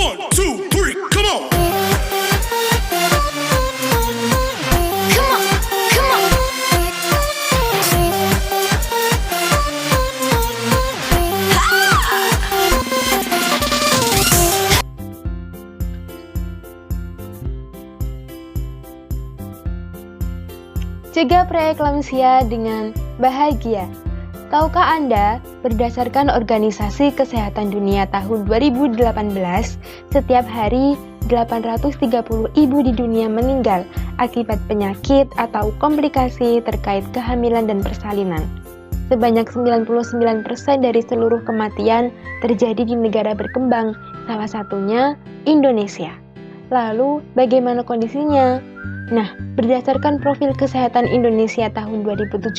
1, 2, 3, come on. Come on, come on. Cegah preeklamsia dengan bahagia. Tahukah Anda, berdasarkan Organisasi Kesehatan Dunia tahun 2018, setiap hari 830 ibu di dunia meninggal akibat penyakit atau komplikasi terkait kehamilan dan persalinan. Sebanyak 99% dari seluruh kematian terjadi di negara berkembang, salah satunya Indonesia. Lalu, bagaimana kondisinya? Nah, berdasarkan Profil Kesehatan Indonesia tahun 2017,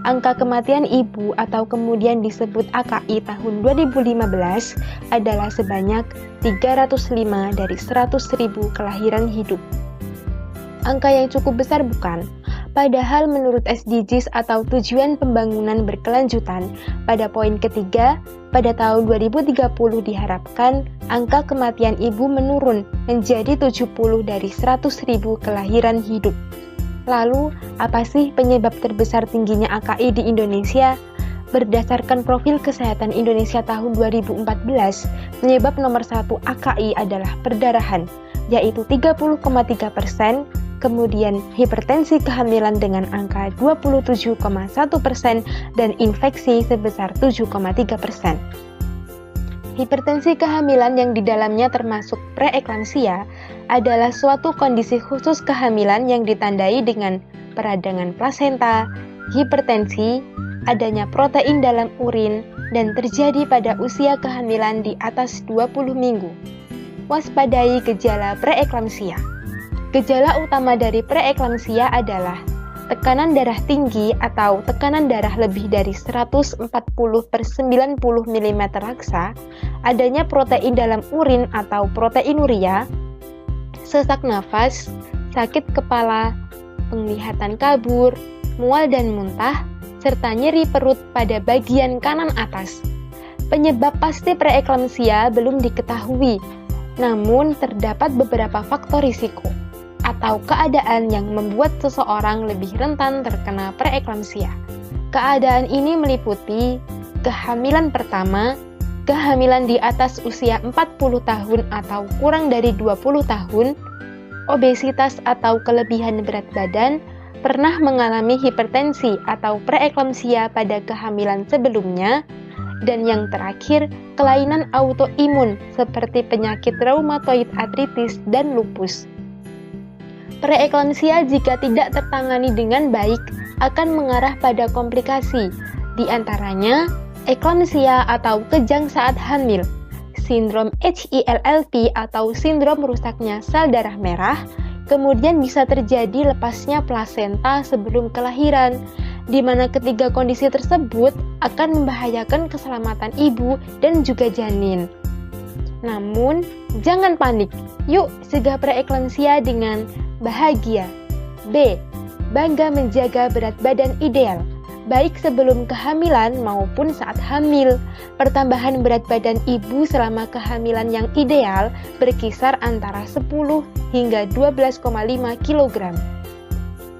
angka kematian ibu atau kemudian disebut AKI tahun 2015 adalah sebanyak 305 dari 100.000 kelahiran hidup. Angka yang cukup besar bukan? Padahal menurut SDGs atau Tujuan Pembangunan Berkelanjutan, pada poin ketiga, pada tahun 2030 diharapkan angka kematian ibu menurun menjadi 70 dari 100.000 kelahiran hidup. Lalu, apa sih penyebab terbesar tingginya AKI di Indonesia? Berdasarkan Profil Kesehatan Indonesia tahun 2014, penyebab nomor 1 AKI adalah perdarahan, yaitu 30,3%, kemudian hipertensi kehamilan dengan angka 27,1% dan infeksi sebesar 7,3%. Hipertensi kehamilan yang di dalamnya termasuk preeklamsia adalah suatu kondisi khusus kehamilan yang ditandai dengan peradangan plasenta, hipertensi, adanya protein dalam urin, dan terjadi pada usia kehamilan di atas 20 minggu. Waspadai gejala preeklamsia. Gejala utama dari preeklamsia adalah tekanan darah tinggi atau tekanan darah lebih dari 140/90 mm raksa, adanya protein dalam urin atau proteinuria, sesak nafas, sakit kepala, penglihatan kabur, mual dan muntah, serta nyeri perut pada bagian kanan atas. Penyebab pasti preeklamsia belum diketahui, namun terdapat beberapa faktor risiko atau keadaan yang membuat seseorang lebih rentan terkena preeklamsia. Keadaan ini meliputi kehamilan pertama, kehamilan di atas usia 40 tahun atau kurang dari 20 tahun, obesitas atau kelebihan berat badan, pernah mengalami hipertensi atau preeklamsia pada kehamilan sebelumnya, dan yang terakhir, kelainan autoimun seperti penyakit reumatoid artritis dan lupus. Preeklamsia jika tidak tertangani dengan baik akan mengarah pada komplikasi, di antaranya eklamsia atau kejang saat hamil, sindrom HILLP atau sindrom rusaknya sel darah merah, kemudian bisa terjadi lepasnya plasenta sebelum kelahiran, di mana ketiga kondisi tersebut akan membahayakan keselamatan ibu dan juga janin. Namun, jangan panik. Yuk cegah preeklamsia dengan bahagia. B. Bangga menjaga berat badan ideal, baik sebelum kehamilan maupun saat hamil. Pertambahan berat badan ibu selama kehamilan yang ideal berkisar antara 10 hingga 12,5 kg.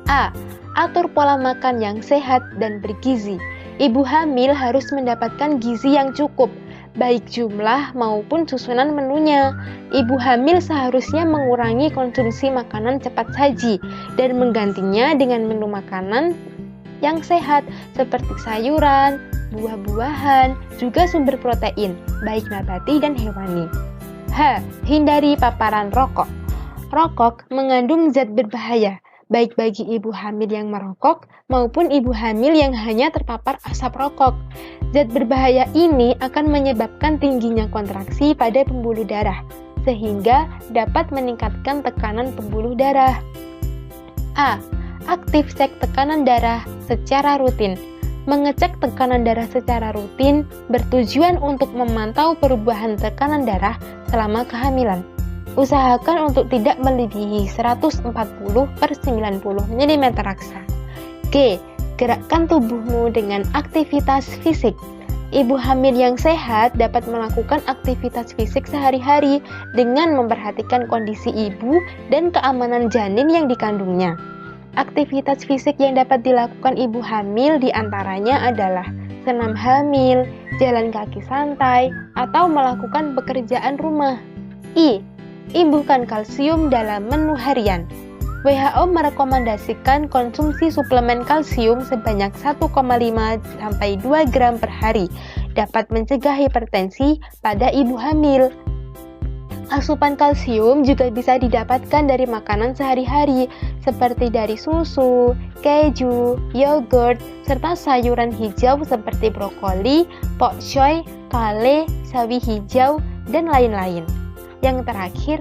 A. Atur pola makan yang sehat dan bergizi. Ibu hamil harus mendapatkan gizi yang cukup, baik jumlah maupun susunan menunya. Ibu hamil seharusnya mengurangi konsumsi makanan cepat saji dan menggantinya dengan menu makanan yang sehat seperti sayuran, buah-buahan, juga sumber protein, baik nabati dan hewani. H. Hindari paparan rokok. Rokok mengandung zat berbahaya, baik bagi ibu hamil yang merokok maupun ibu hamil yang hanya terpapar asap rokok. Zat berbahaya ini akan menyebabkan tingginya kontraksi pada pembuluh darah, sehingga dapat meningkatkan tekanan pembuluh darah. A. Aktif cek tekanan darah secara rutin. Mengecek tekanan darah secara rutin bertujuan untuk memantau perubahan tekanan darah selama kehamilan. Usahakan untuk tidak melebihi 140/90 mm raksa. G. Gerakkan tubuhmu dengan aktivitas fisik. Ibu hamil yang sehat dapat melakukan aktivitas fisik sehari-hari dengan memperhatikan kondisi ibu dan keamanan janin yang dikandungnya. Aktivitas fisik yang dapat dilakukan ibu hamil diantaranya adalah senam hamil, jalan kaki santai, atau melakukan pekerjaan rumah. Imbuhkan kalsium dalam menu harian. WHO merekomendasikan konsumsi suplemen kalsium sebanyak 1,5 sampai 2 gram per hari, dapat mencegah hipertensi pada ibu hamil. Asupan kalsium juga bisa didapatkan dari makanan sehari-hari, seperti dari susu, keju, yogurt, serta sayuran hijau seperti brokoli, pok choy, kale, sawi hijau, dan lain-lain. Yang terakhir,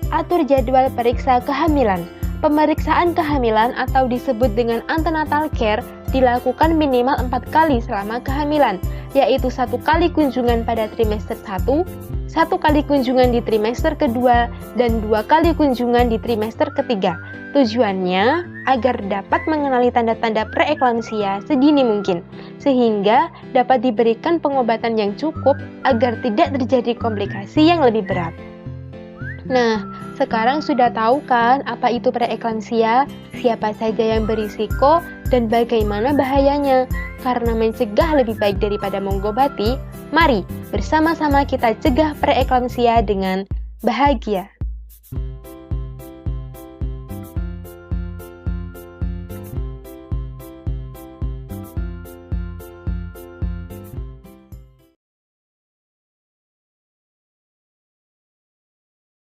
atur jadwal periksa kehamilan. Pemeriksaan kehamilan atau disebut dengan antenatal care dilakukan minimal 4 kali selama kehamilan, yaitu 1 kali kunjungan pada trimester 1, 1 kali kunjungan di trimester kedua, dan 2 kali kunjungan di trimester ketiga. Tujuannya agar dapat mengenali tanda-tanda preeklamsia sedini mungkin, sehingga dapat diberikan pengobatan yang cukup agar tidak terjadi komplikasi yang lebih berat. Nah, sekarang sudah tahu kan apa itu preeklamsia, siapa saja yang berisiko, dan bagaimana bahayanya. Karena mencegah lebih baik daripada mengobati, mari bersama-sama kita cegah preeklamsia dengan bahagia.